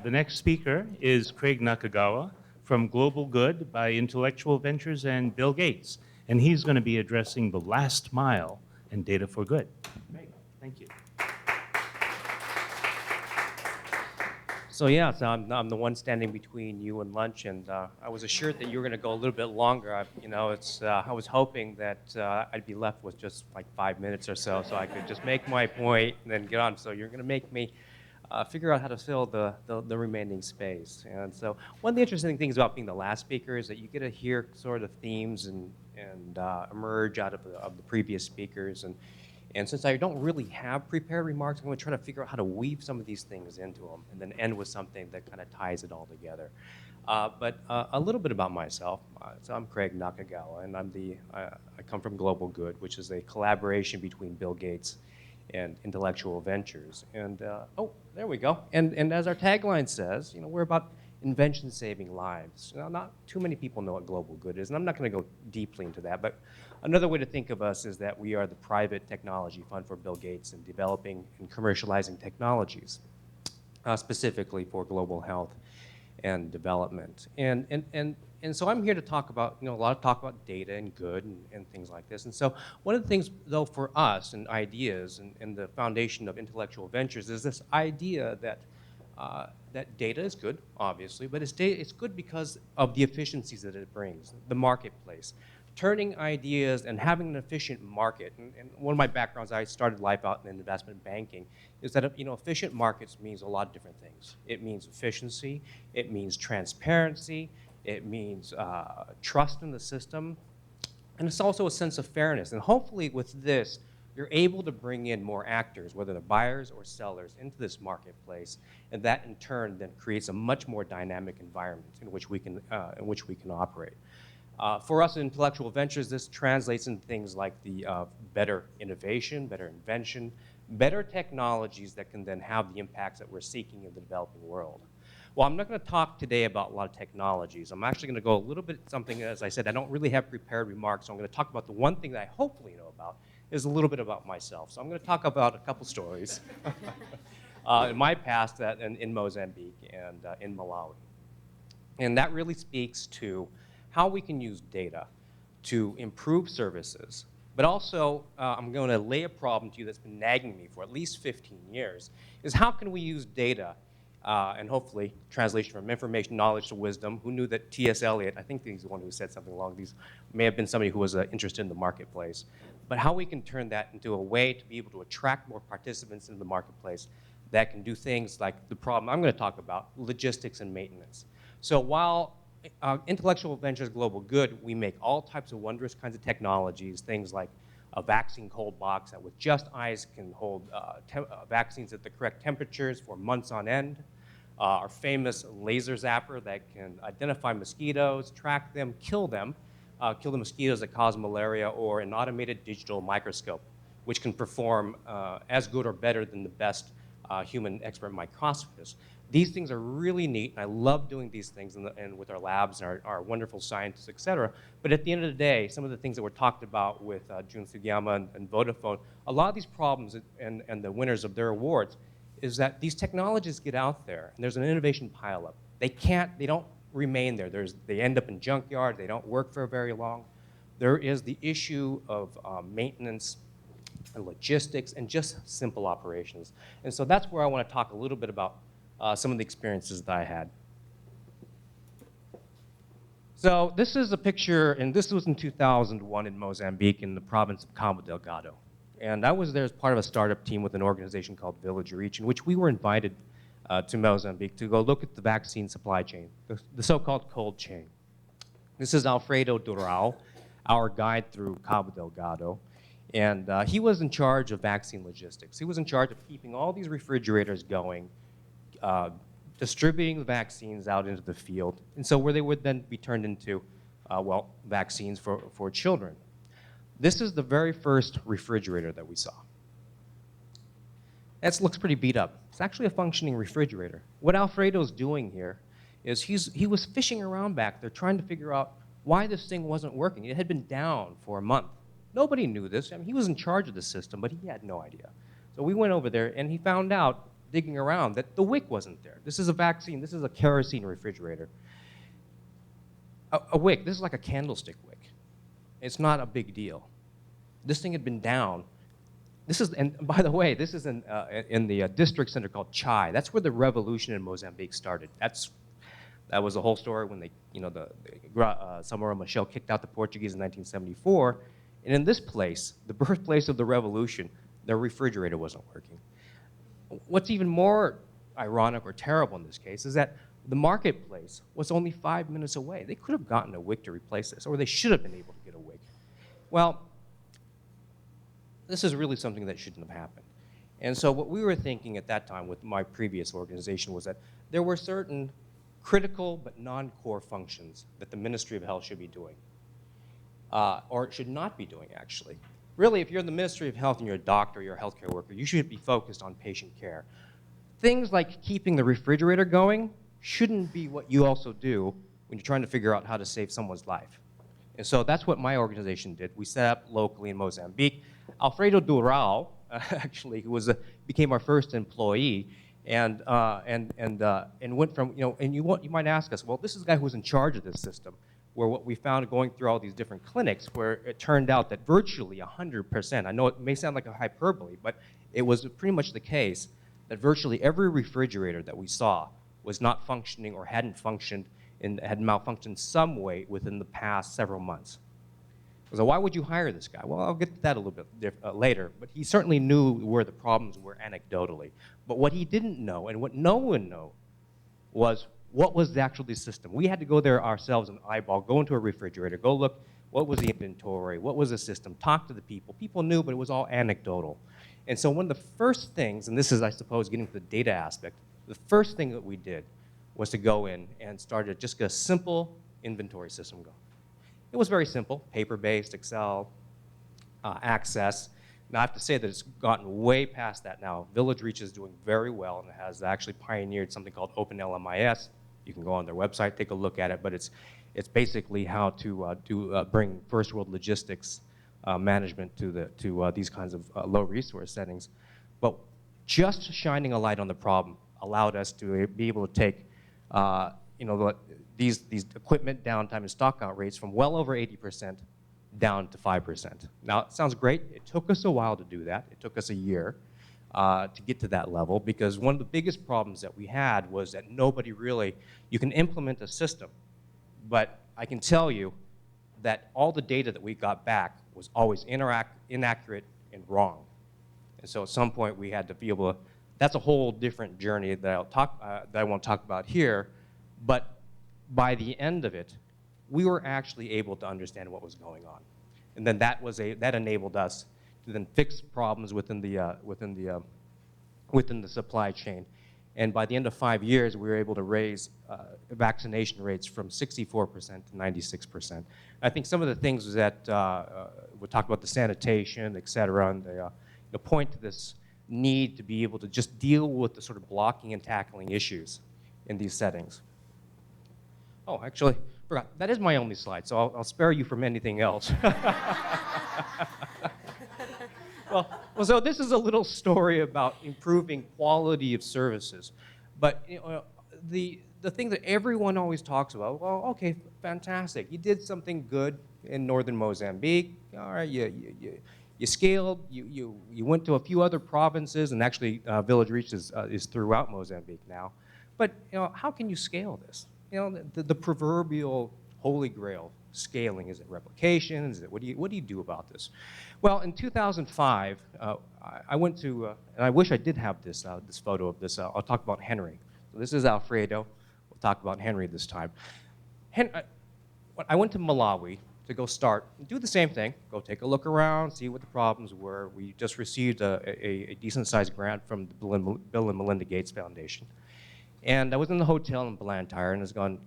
The next speaker is Craig Nakagawa from Global Good by Intellectual Ventures and Bill Gates, and he's going to be addressing the last mile and data for good. Craig, thank you. So yeah, I'm the one standing between you and lunch, and I was assured that you were going to go a little bit longer. I was hoping that I'd be left with just like 5 minutes or so I could just make my point and then get on. So you're going to make me figure out how to fill the remaining space. And so one of the interesting things about being the last speaker is that you get to hear sort of themes and emerge out of the previous speakers. And since I don't really have prepared remarks, I'm going to try to figure out how to weave some of these things into them and then end with something that kind of ties it all together. But a little bit about myself. So I'm Craig Nakagawa, and I come from Global Good, which is a collaboration between Bill Gates and Intellectual Ventures. And oh, there we go. And as our tagline says, we're about invention saving lives. Not too many people know what Global Good is, and I'm not going to go deeply into that, but another way to think of us is that we are the private technology fund for Bill Gates in developing and commercializing technologies, specifically for global health and development. And so I'm here to talk about, a lot of talk about data and good and things like this. And so one of the things, though, for us and ideas and the foundation of Intellectual Ventures is this idea that that data is good, obviously, but it's good because of the efficiencies that it brings, the marketplace. Turning ideas and having an efficient market, and one of my backgrounds, I started life out in investment banking, is that efficient markets means a lot of different things. It means efficiency, it means transparency, it means trust in the system, and it's also a sense of fairness. And hopefully with this, you're able to bring in more actors, whether they're buyers or sellers, into this marketplace, and that in turn then creates a much more dynamic environment in which we can operate. For us in Intellectual Ventures, this translates into things like the better innovation, better invention, better technologies that can then have the impacts that we're seeking in the developing world. Well, I'm not going to talk today about a lot of technologies. I'm actually going to go a little bit something, as I said, I don't really have prepared remarks, so I'm going to talk about the one thing that I hopefully know about is a little bit about myself. So I'm going to talk about a couple stories in my past in Mozambique and in Malawi. And that really speaks to how we can use data to improve services. But also, I'm going to lay a problem to you that's been nagging me for at least 15 years, is how can we use data, and hopefully translation from information, knowledge to wisdom. Who knew that T.S. Eliot, I think he's the one who said something along these, may have been somebody who was interested in the marketplace. But how we can turn that into a way to be able to attract more participants into the marketplace that can do things like the problem I'm going to talk about, logistics and maintenance. So while Intellectual Ventures Global Good, we make all types of wondrous kinds of technologies, things like a vaccine cold box that with just ice can hold vaccines at the correct temperatures for months on end. Our famous laser zapper that can identify mosquitoes, track them, kill the mosquitoes that cause malaria, or an automated digital microscope, which can perform as good or better than the best human expert microscopist. These things are really neat, and I love doing these things and with our labs and our wonderful scientists, et cetera. But at the end of the day, some of the things that were talked about with Jun Sugiyama and Vodafone, a lot of these problems and the winners of their awards is that these technologies get out there, and there's an innovation pileup. They don't remain there. They end up in junkyard. They don't work for very long. There is the issue of maintenance and logistics and just simple operations. And so that's where I want to talk a little bit about some of the experiences that I had. So this is a picture, and this was in 2001 in Mozambique in the province of Cabo Delgado. And I was there as part of a startup team with an organization called Village Reach, in which we were invited to Mozambique to go look at the vaccine supply chain, the so-called cold chain. This is Alfredo Durao, our guide through Cabo Delgado. And he was in charge of vaccine logistics. He was in charge of keeping all these refrigerators going, distributing the vaccines out into the field, and so where they would then be turned into, vaccines for children. This is the very first refrigerator that we saw. It looks pretty beat up. It's actually a functioning refrigerator. What Alfredo's doing here is he was fishing around back there trying to figure out why this thing wasn't working. It had been down for a month. Nobody knew this. I mean, he was in charge of the system, but he had no idea. So we went over there, and he found out digging around that the wick wasn't there. This is a vaccine. This is a kerosene refrigerator. A wick, this is like a candlestick wick. It's not a big deal. This thing had been down. This is, and by the way, this is in the district center called Chai. That's where the revolution in Mozambique started. That was the whole story when they, you know, Samora Machel kicked out the Portuguese in 1974. And in this place, the birthplace of the revolution, their refrigerator wasn't working. What's even more ironic or terrible in this case is that the marketplace was only 5 minutes away. They could have gotten a wick to replace this, or they should have been able to get a wick. Well, this is really something that shouldn't have happened. And so what we were thinking at that time with my previous organization was that there were certain critical but non-core functions that the Ministry of Health should be doing, or it should not be doing, actually. Really, if you're in the Ministry of Health and you're a doctor, you're a healthcare worker, you should be focused on patient care. Things like keeping the refrigerator going shouldn't be what you also do when you're trying to figure out how to save someone's life. And so that's what my organization did. We set up locally in Mozambique. Alfredo Durao, actually, who became our first employee, and went from, you know, and you might ask us, well, this is the guy who was in charge of this system, where what we found going through all these different clinics, where it turned out that virtually 100%, I know it may sound like a hyperbole, but it was pretty much the case, that virtually every refrigerator that we saw was not functioning or hadn't functioned and had malfunctioned some way within the past several months. So why would you hire this guy? Well, I'll get to that a little bit later, but he certainly knew where the problems were anecdotally. But what he didn't know, and what no one knew, was what was actually the system. We had to go there ourselves and eyeball, go into a refrigerator, go look, what was the inventory, what was the system, talk to the people. People knew, but it was all anecdotal. And so one of the first things, and this is, I suppose, getting to the data aspect, the first thing that we did was to go in and start just get a simple inventory system going. It was very simple, paper-based, Excel, Access. Now, I have to say that it's gotten way past that now. Village Reach is doing very well and has actually pioneered something called OpenLMIS. You can go on their website, take a look at it, but it's basically how to bring first world logistics management to these kinds of low resource settings. But just shining a light on the problem allowed us to be able to take you know, these equipment downtime and stockout rates from well over 80% down to 5%. Now, it sounds great. It took us a while to do that. It took us a year to get to that level, because one of the biggest problems that we had was that nobody really, you can implement a system, but I can tell you that all the data that we got back was always inaccurate and wrong. And so at some point we had to be able to, that's a whole different journey that I won't talk about here, but by the end of it, we were actually able to understand what was going on. And then that enabled us to then fix problems within the supply chain. And by the end of 5 years, we were able to raise vaccination rates from 64% to 96%. I think some of the things was that we talked about the sanitation, et cetera, and the point to this need to be able to just deal with the sort of blocking and tackling issues in these settings. Oh, actually, forgot. That is my only slide, so I'll spare you from anything else. Well, so this is a little story about improving quality of services. But you know, the thing that everyone always talks about, well, okay, fantastic. You did something good in northern Mozambique. All right, you scaled, you went to a few other provinces, and actually Village Reach is throughout Mozambique now. But you know, how can you scale this? You know, the proverbial holy grail scaling. Is it replication? Is it, what do you do about this? Well, in 2005, I went to, and I wish I did have this photo of this. I'll talk about Henry. So this is Alfredo. We'll talk about Henry this time. I went to Malawi to go do the same thing, go take a look around, see what the problems were. We just received a decent-sized grant from the Bill and Melinda Gates Foundation. And I was in the hotel in Blantyre, and I was going,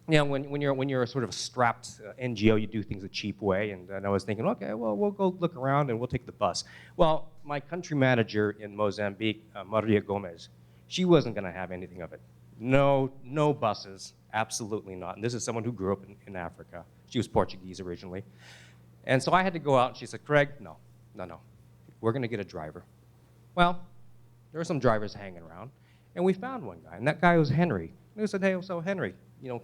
you know, when you're a sort of a strapped NGO, you do things a cheap way. And I was thinking, okay, well, we'll go look around and we'll take the bus. Well, my country manager in Mozambique, Maria Gomez, she wasn't going to have anything of it. No buses, absolutely not. And this is someone who grew up in Africa. She was Portuguese originally. And so I had to go out, and she said, Craig, no. We're going to get a driver. Well, there were some drivers hanging around, and we found one guy, and that guy was Henry. And we said, hey, so Henry,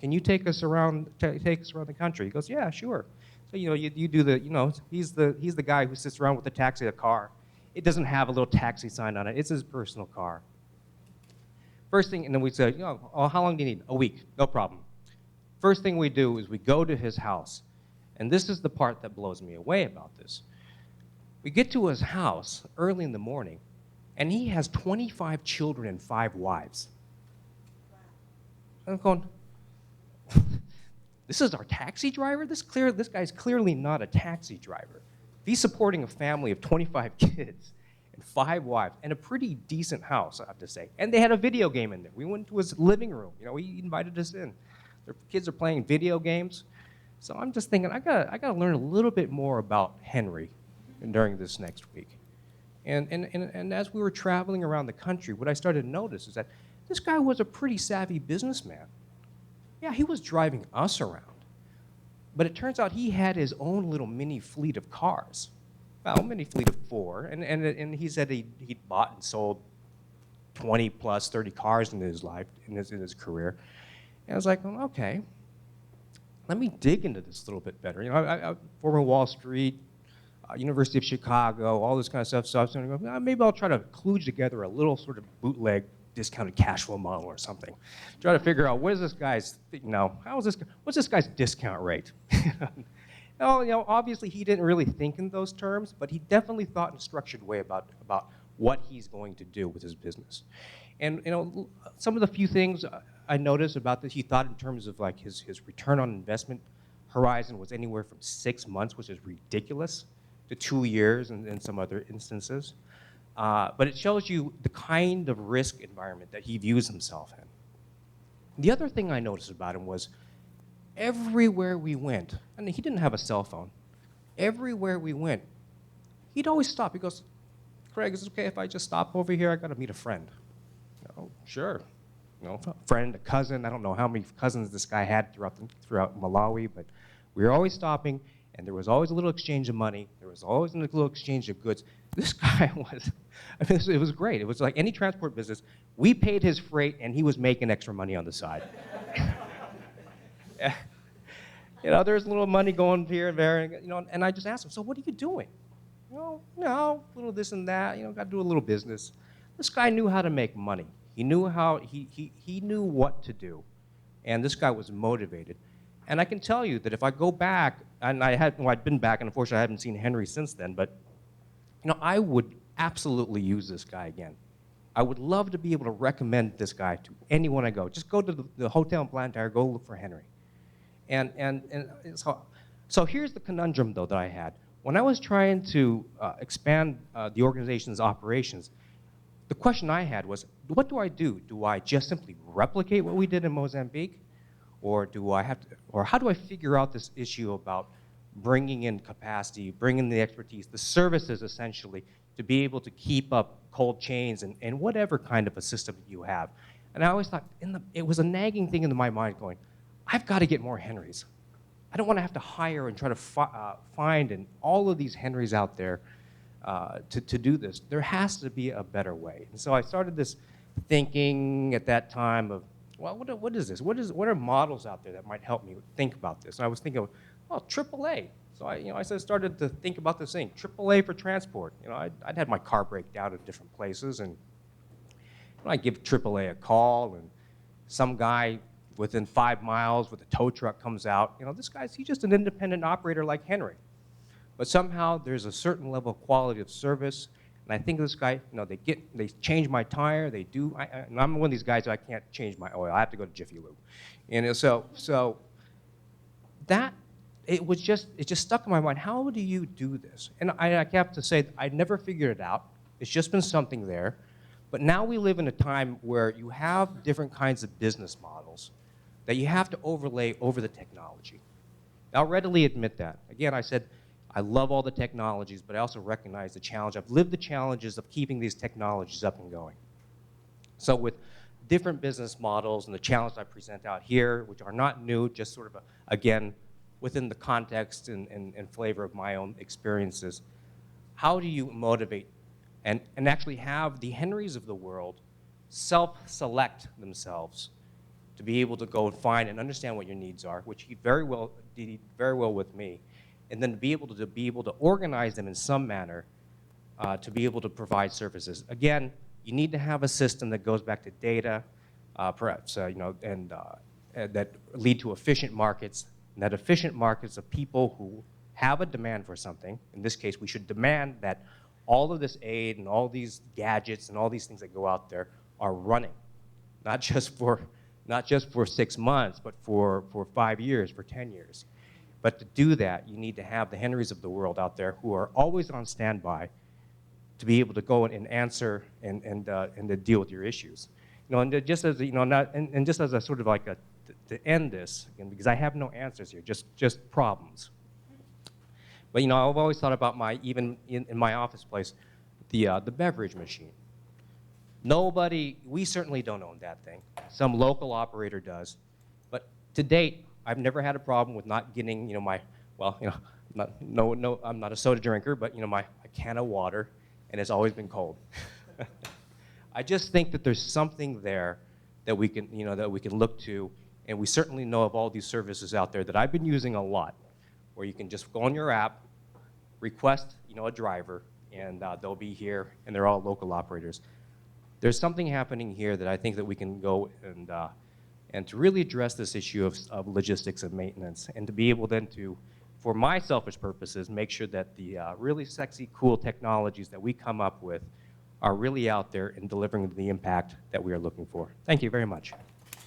can you take us around the country? He goes, yeah, sure. So, you do the, he's the guy who sits around with the taxi, a car. It doesn't have a little taxi sign on it. It's his personal car. First thing, and then we said, oh, how long do you need? A week, no problem. First thing we do is we go to his house. And this is the part that blows me away about this. We get to his house early in the morning, and he has 25 children and 5 wives. Wow. I'm going, this is our taxi driver? This guy's clearly not a taxi driver. He's supporting a family of 25 kids and 5 wives and a pretty decent house, I have to say. And they had a video game in there. We went to his living room. He invited us in. Their kids are playing video games. So I'm just thinking, I gotta learn a little bit more about Henry during this next week. And as we were traveling around the country, what I started to notice is that this guy was a pretty savvy businessman. Yeah, he was driving us around. But it turns out he had his own little mini fleet of cars. Well, mini fleet of 4. And he said he'd bought and sold 20 plus, 30 cars in his life, in his career. And I was like, well, okay, let me dig into this a little bit better. I former Wall Street, University of Chicago, all this kind of stuff. So I was going to go, maybe I'll try to kludge together a little sort of bootleg discounted cash flow model or something. Try to figure out what is this guy's, what's this guy's discount rate? Obviously he didn't really think in those terms, but he definitely thought in a structured way about what he's going to do with his business. And some of the few things I noticed about this, he thought in terms of like his return on investment horizon was anywhere from 6 months, which is ridiculous, to 2 years in some other instances. But it shows you the kind of risk environment that he views himself in. The other thing I noticed about him was everywhere we went, and he didn't have a cell phone, everywhere we went, he'd always stop. He goes, Craig, is it okay if I just stop over here? I got to meet a friend. Oh, sure. A friend, a cousin. I don't know how many cousins this guy had throughout Malawi, but we were always stopping, and there was always a little exchange of money. There was always a little exchange of goods. This guy was, it was great. It was like any transport business. We paid his freight, and he was making extra money on the side. There's a little money going here and there, and I just asked him, so what are you doing? A little this and that, got to do a little business. This guy knew how to make money. He knew he knew what to do, and this guy was motivated. And I can tell you that if I go back, and I'd been back, and unfortunately I haven't seen Henry since then, but I would absolutely use this guy again. I would love to be able to recommend this guy to anyone I go. Just go to the hotel in Blantyre, go look for Henry. And so here's the conundrum, though, that I had. When I was trying to expand the organization's operations, the question I had was, what do I do? Do I just simply replicate what we did in Mozambique? Or how do I figure out this issue about bringing in capacity, bringing in the expertise, the services, essentially, to be able to keep up cold chains and whatever kind of a system you have? And I always thought, it was a nagging thing in my mind going, I've got to get more Henrys. I don't want to have to hire and try to find all of these Henrys out there to do this. There has to be a better way. And so I started this thinking at that time of, well, what is this? What are models out there that might help me think about this? And I was thinking, AAA. So I started to think about this thing, AAA for transport. I'd had my car break down at different places, and I'd give AAA a call, and some guy within 5 miles with a tow truck comes out. He's just an independent operator like Henry. But somehow there's a certain level of quality of service. And I think this guy, they change my tire, and I'm one of these guys who I can't change my oil. I have to go to Jiffy Lube. So that, it just stuck in my mind. How do you do this? And I have to say, I never figured it out. It's just been something there. But now we live in a time where you have different kinds of business models that you have to overlay over the technology. I'll readily admit that. Again, I said, I love all the technologies, but I also recognize the challenge. I've lived the challenges of keeping these technologies up and going. So with different business models and the challenges I present out here, which are not new, just sort of, again, within the context and flavor of my own experiences, how do you motivate and actually have the Henrys of the world self-select themselves to be able to go and find and understand what your needs are, which he did very well with me, and then to be able to organize them in some manner to be able to provide services. Again, you need to have a system that goes back to data, perhaps, and that lead to efficient markets, and that efficient markets of people who have a demand for something. In this case, we should demand that all of this aid and all these gadgets and all these things that go out there are running, not just for 6 months, but for 5 years, for 10 years. But to do that, you need to have the Henrys of the world out there who are always on standby to be able to go and answer and to deal with your issues. And just as just as a sort of like to end this, again, because I have no answers here, just problems. But I've always thought about even in my office place, the beverage machine. We certainly don't own that thing. Some local operator does. But to date, I've never had a problem with not getting, I'm not a soda drinker, but a can of water, and it's always been cold. I just think that there's something there that we can look to, and we certainly know of all these services out there that I've been using a lot, where you can just go on your app, request, a driver, and they'll be here, and they're all local operators. There's something happening here that I think that we can go and to really address this issue of logistics and maintenance, and to be able then to, for my selfish purposes, make sure that the really sexy, cool technologies that we come up with are really out there and delivering the impact that we are looking for. Thank you very much.